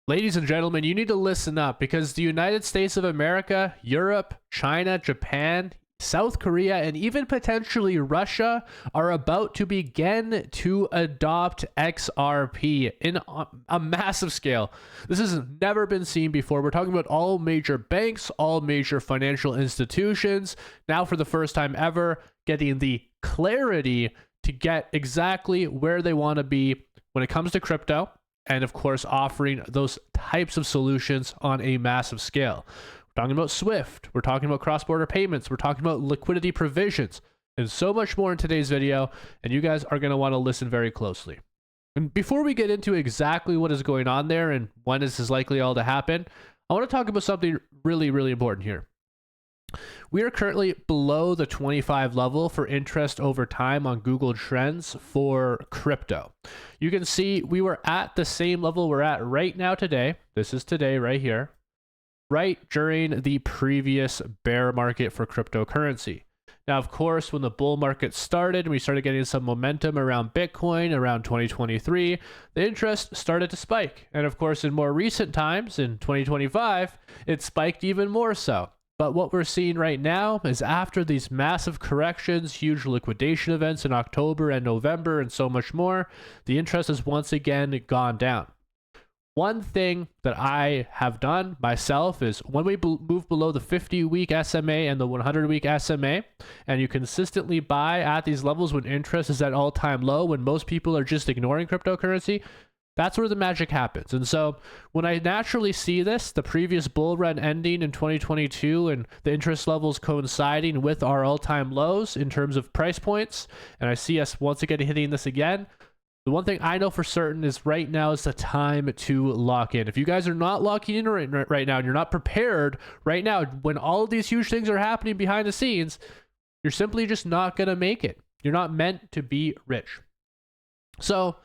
Ladies and gentlemen, you need to listen up because the United States of America, Europe, China, Japan, South Korea, and even potentially Russia are about to begin to adopt XRP in a massive scale. This has never been seen before. We're talking about all major banks, all major financial institutions, now for the first time ever, getting the clarity to get exactly where they want to be when it comes to crypto. And of course, offering those types of solutions on a massive scale. We're talking about Swift, we're talking about cross-border payments, we're talking about liquidity provisions, and so much more in today's video, and you guys are going to want to listen very closely. And before we get into exactly what is going on there and when this is likely all to happen, I want to talk about something really, really important here. We are currently below the 25 level for interest over time on Google Trends for crypto. You can see we were at the same level we're at right now today. This is today right here, right during the previous bear market for cryptocurrency. Now, of course, when the bull market started and we started getting some momentum around Bitcoin around 2023, the interest started to spike. And of course, in more recent times, in 2025, it spiked even more so. But what we're seeing right now is after these massive corrections, huge liquidation events in October and November, and so much more, the interest has once again gone down. One thing that I have done myself is when we move below the 50-week SMA and the 100-week SMA, and you consistently buy at these levels when interest is at all-time low, when most people are just ignoring cryptocurrency, that's where the magic happens. And so when I naturally see this, the previous bull run ending in 2022 and the interest levels coinciding with our all-time lows in terms of price points, and I see us once again hitting this again, the one thing I know for certain is right now is the time to lock in. If you guys are not locking in right now and you're not prepared right now, when all of these huge things are happening behind the scenes, you're simply just not going to make it. You're not meant to be rich. So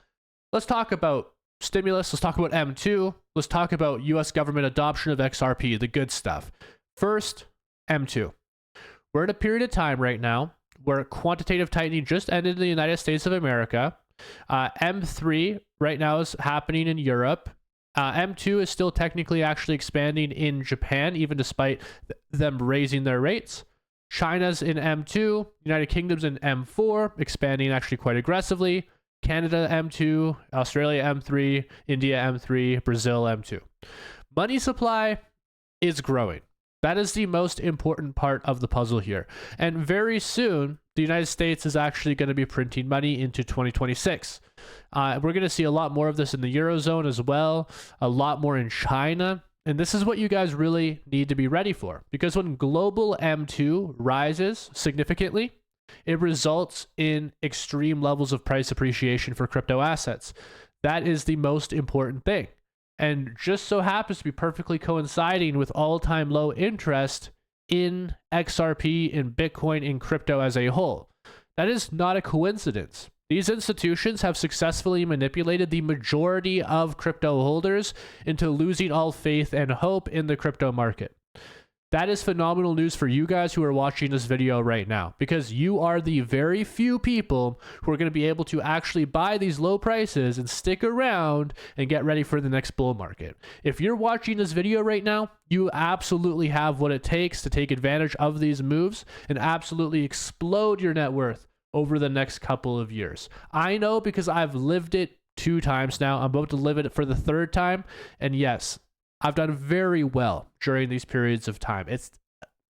let's talk about stimulus. Let's talk about M2. Let's talk about US government adoption of XRP, the good stuff. First, M2. We're in a period of time right now where quantitative tightening just ended in the United States of America. M3 right now is happening in Europe. M2 is still technically actually expanding in Japan, even despite them raising their rates. China's in M2, United Kingdom's in M4, expanding actually quite aggressively. Canada M2, Australia M3, India M3, Brazil M2. Money supply is growing. That is the most important part of the puzzle here. And very soon, the United States is actually going to be printing money into 2026. We're going to see a lot more of this in the Eurozone as well, a lot more in China. And this is what you guys really need to be ready for. Because when global M2 rises significantly, it results in extreme levels of price appreciation for crypto assets. That is the most important thing. And just so happens to be perfectly coinciding with all-time low interest in XRP, in Bitcoin, in crypto as a whole. That is not a coincidence. These institutions have successfully manipulated the majority of crypto holders into losing all faith and hope in the crypto market. That is phenomenal news for you guys who are watching this video right now, because you are the very few people who are going to be able to actually buy these low prices and stick around and get ready for the next bull market. If you're watching this video right now, you absolutely have what it takes to take advantage of these moves and absolutely explode your net worth over the next couple of years. I know because I've lived it 2 times now. I'm about to live it for the 3rd time. And yes, I've done very well during these periods of time. It's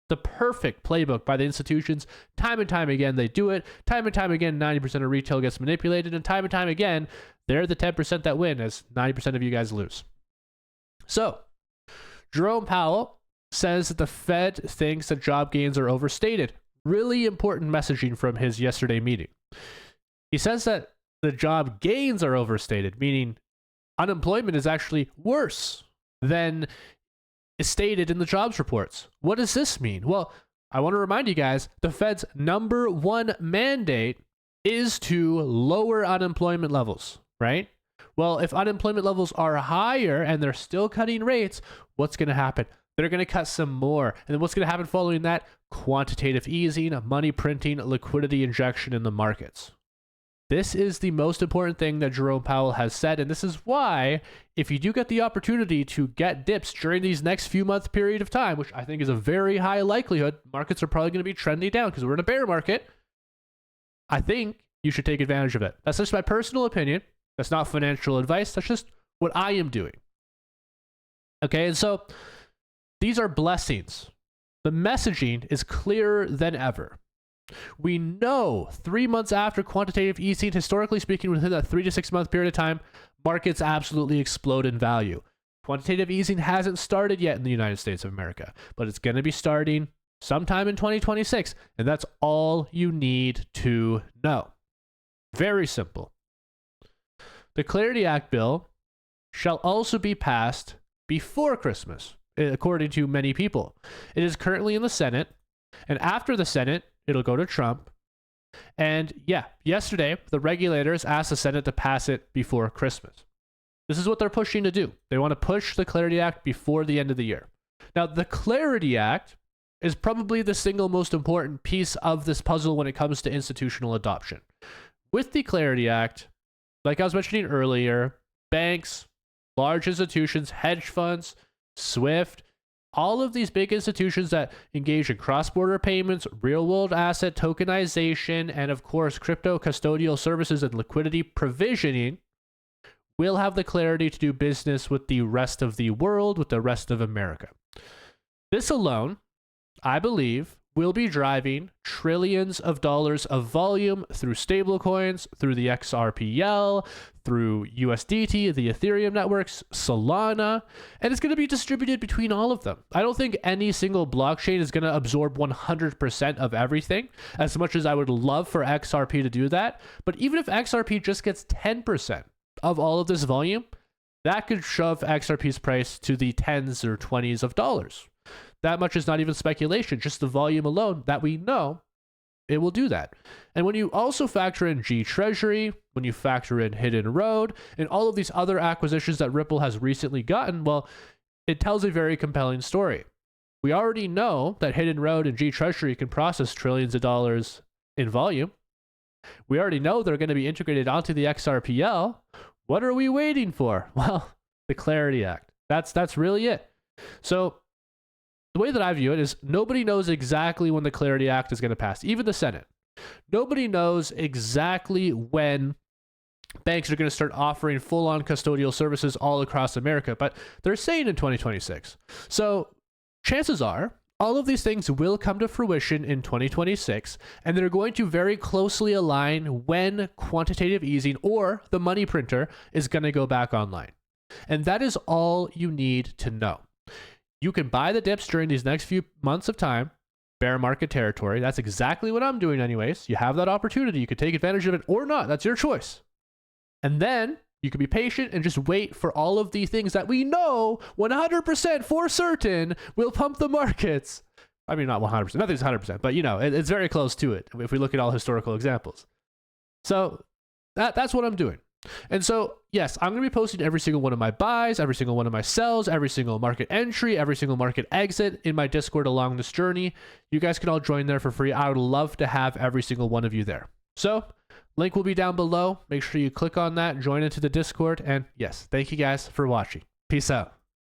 the perfect playbook by the institutions. Time and time again, they do it. Time and time again, 90% of retail gets manipulated. And time again, they're the 10% that win as 90% of you guys lose. So, Jerome Powell says that the Fed thinks that job gains are overstated. Really important messaging from his yesterday meeting. He says that the job gains are overstated, meaning unemployment is actually worse than is stated in the jobs reports. What does this mean? Well, I want to remind you guys, the Fed's #1 mandate is to lower unemployment levels, right? Well, if unemployment levels are higher and they're still cutting rates, what's going to happen? They're going to cut some more. And then what's going to happen following that? Quantitative easing, money printing, liquidity injection in the markets. This is the most important thing that Jerome Powell has said, and this is why, if you do get the opportunity to get dips during these next few month period of time, which I think is a very high likelihood, markets are probably going to be trending down because we're in a bear market, I think you should take advantage of it. That's just my personal opinion. That's not financial advice. That's just what I am doing. Okay, and so these are blessings. The messaging is clearer than ever. We know 3 months after quantitative easing, historically speaking, within that 3 to 6 month period of time, markets absolutely explode in value. Quantitative easing hasn't started yet in the United States of America, but it's going to be starting sometime in 2026, and that's all you need to know. Very simple. The Clarity Act bill shall also be passed before Christmas, according to many people. It is currently in the Senate, and after the Senate, it'll go to Trump. And yeah, yesterday, the regulators asked the Senate to pass it before Christmas. This is what they're pushing to do. They want to push the Clarity Act before the end of the year. Now, the Clarity Act is probably the single most important piece of this puzzle when it comes to institutional adoption. With the Clarity Act, like I was mentioning earlier, banks, large institutions, hedge funds, SWIFT, all of these big institutions that engage in cross-border payments, real-world asset tokenization, and of course, crypto custodial services and liquidity provisioning will have the clarity to do business with the rest of the world, with the rest of America. This alone, I believe, will be driving trillions of dollars of volume through stablecoins, through the XRPL, through USDT, the Ethereum networks, Solana, and it's going to be distributed between all of them. I don't think any single blockchain is going to absorb 100% of everything, as much as I would love for XRP to do that. But even if XRP just gets 10% of all of this volume, that could shove XRP's price to the tens or 20s of dollars. That much is not even speculation, just the volume alone that we know it will do that. And when you also factor in G Treasury, when you factor in Hidden Road, and all of these other acquisitions that Ripple has recently gotten, well, it tells a very compelling story. We already know that Hidden Road and G Treasury can process trillions of dollars in volume. We already know they're going to be integrated onto the XRPL. What are we waiting for? Well, the Clarity Act. That's really it. So the way that I view it is nobody knows exactly when the Clarity Act is going to pass, even the Senate. Nobody knows exactly when banks are going to start offering full-on custodial services all across America, but they're saying in 2026. So chances are all of these things will come to fruition in 2026, and they're going to very closely align when quantitative easing or the money printer is going to go back online. And that is all you need to know. You can buy the dips during these next few months of time, bear market territory. That's exactly what I'm doing anyways. You have that opportunity. You can take advantage of it or not. That's your choice. And then you can be patient and just wait for all of the things that we know 100% for certain will pump the markets. I mean, not 100%. Nothing's 100%, but you know, it's very close to it if we look at all historical examples. So that's what I'm doing. And so, yes, I'm going to be posting every single one of my buys, every single one of my sells, every single market entry, every single market exit in my Discord along this journey. You guys can all join there for free. I would love to have every single one of you there. So, link will be down below. Make sure you click on that, join into the Discord, and yes, thank you guys for watching. Peace out.